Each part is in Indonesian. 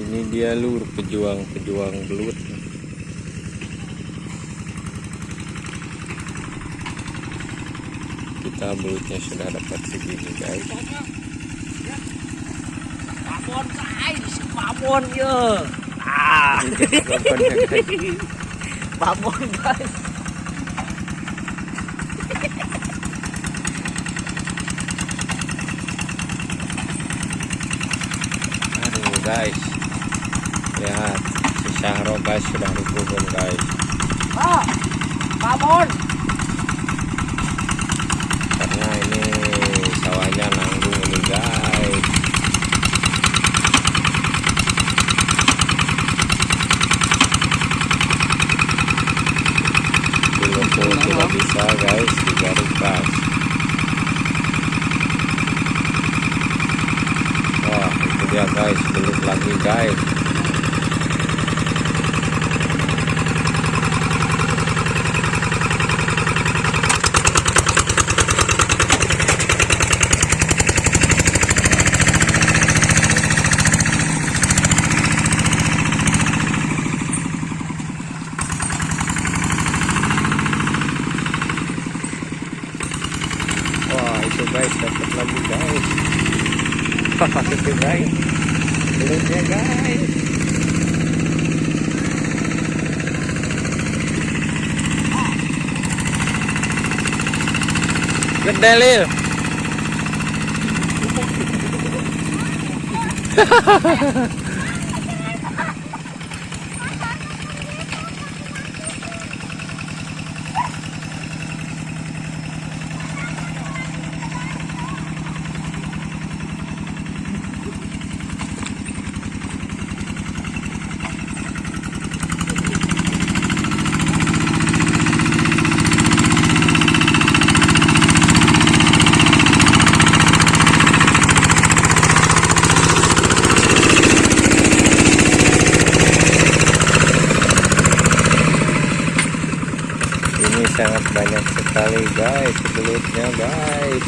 Ini dia lur pejuang belut. Kita belutnya sudah dapat segini guys. Babon guys, babon ya. Babon guys. Aduh guys, lihat si Syahro guys sudah dikubur guys. Babon. Karena ini sawahnya nanggung ini guys. Belum tidak bisa guys digaruk pas. Wah itu dia guys, belut lagi guys. Itu guys, dapat lagi guys. Itu guys, belutnya guys. Gede lil. Ini sangat banyak sekali guys belutnya guys.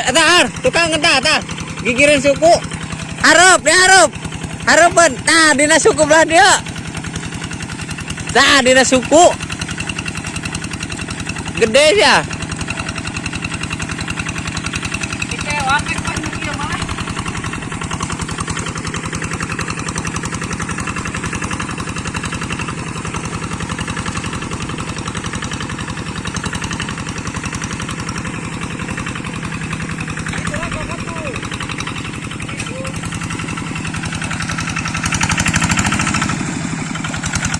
Tar, tukang ngentah, tar. Gigirin suku. Harap, diharap. Harapan. Nah, dina suku belah dia. Nah, dina suku. Gede ya.